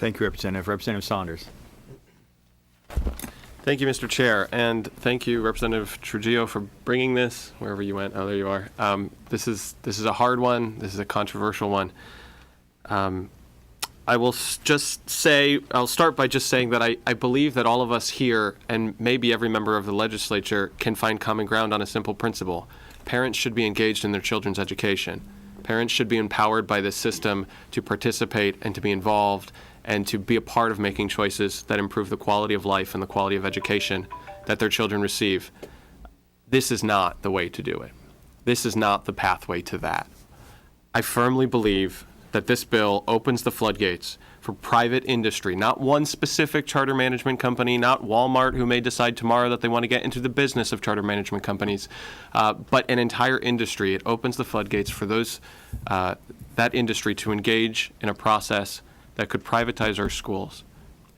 Thank you, Representative. Representative Saunders. Thank you, Mr. Chair, and thank you, Representative Trujillo, for bringing this wherever you went. Oh, there you are. This is a hard one. This is a controversial one. I will just say, I'll start by just saying that I believe that all of us here, and maybe every member of the legislature, can find common ground on a simple principle. Parents should be engaged in their children's education. Parents should be empowered by this system to participate and to be involved and to be a part of making choices that improve the quality of life and the quality of education that their children receive. This is not the way to do it. This is not the pathway to that. I firmly believe that this bill opens the floodgates for private industry, not one specific charter management company, not Walmart, who may decide tomorrow that they want to get into the business of charter management companies, but an entire industry. It opens the floodgates for that industry to engage in a process that could privatize our schools.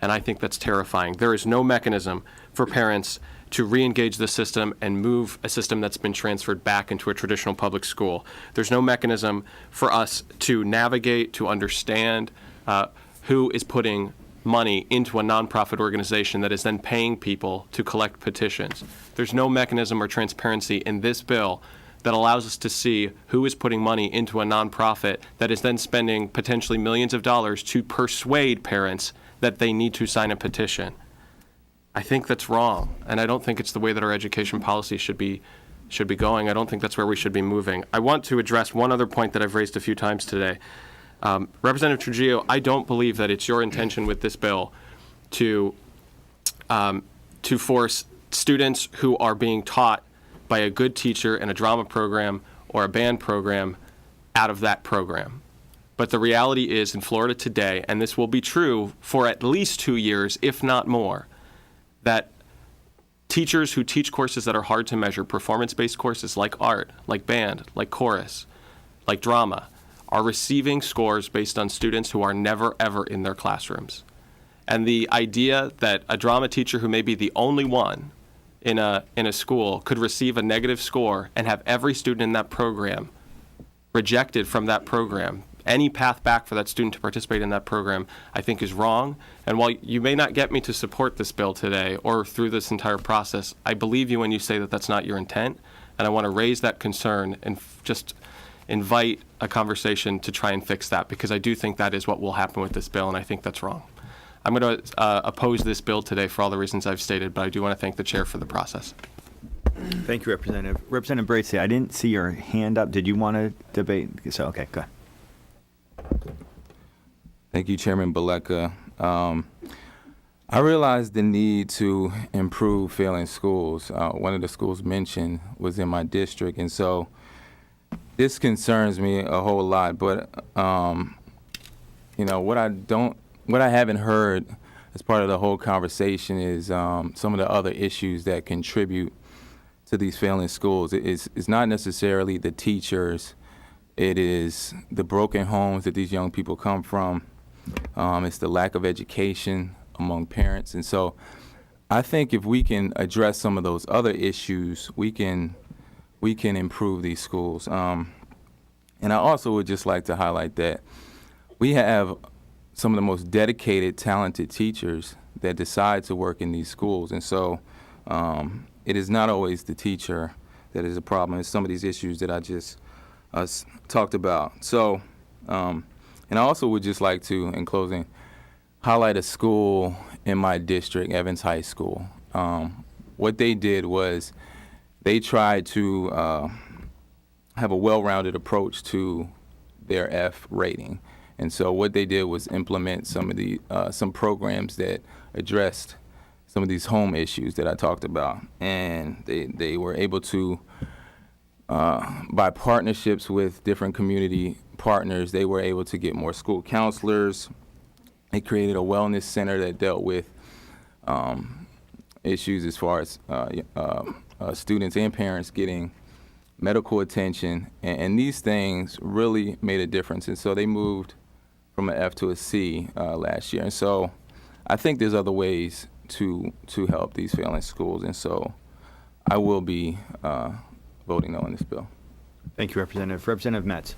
And I think that's terrifying. There is no mechanism for parents to re-engage the system and move a system that's been transferred back into a traditional public school. There's no mechanism for us to navigate, to understand who is putting money into a nonprofit organization that is then paying people to collect petitions. There's no mechanism or transparency in this bill that allows us to see who is putting money into a nonprofit that is then spending potentially millions of dollars to persuade parents that they need to sign a petition. I think that's wrong, and I don't think it's the way that our education policy should be going. I don't think that's where we should be moving. I want to address one other point that I've raised a few times today. Representative Trujillo, I don't believe that it's your intention with this bill to force students who are being taught by a good teacher in a drama program or a band program out of that program. But the reality is in Florida today, and this will be true for at least 2 years, if not more, that teachers who teach courses that are hard to measure, performance-based courses like art, like band, like chorus, like drama, are receiving scores based on students who are never, ever in their classrooms. And the idea that a drama teacher who may be the only one in a school could receive a negative score and have every student in that program rejected from that program, any path back for that student to participate in that program, I think is wrong. And while you may not get me to support this bill today or through this entire process, I believe you when you say that that's not your intent. And I want to raise that concern and just invite a conversation to try and fix that, because I do think that is what will happen with this bill, and I think that's wrong. I'm going to oppose this bill today for all the reasons I've stated, but I do want to thank the chair for the process. Thank you, Representative. Representative Bracy, I didn't see your hand up. Did you want to debate? So, okay, go ahead. Thank you, Chairman Baleka. I realized the need to improve failing schools. One of the schools mentioned was in my district, and so this concerns me a whole lot. But what I haven't heard as part of the whole conversation is some of the other issues that contribute to these failing schools. It's not necessarily the teachers. It is the broken homes that these young people come from. It's the lack of education among parents. And so I think if we can address some of those other issues, we can improve these schools. And I also would just like to highlight that we have some of the most dedicated, talented teachers that decide to work in these schools. And so it is not always the teacher that is a problem. It's some of these issues that I just talked about. So, and I also would just like to, in closing, highlight a school in my district, Evans High School. What they did was they tried to have a well-rounded approach to their F rating. And so what they did was implement some of the some programs that addressed some of these home issues that I talked about. And they were able to, by partnerships with different community partners, they were able to get more school counselors. They created a wellness center that dealt with issues as far as students and parents getting medical attention. And these things really made a difference. And so they moved from an F to a C last year. And so I think there's other ways to help these failing schools. And so I will be voting no on this bill. Thank you, Representative. Representative Metz.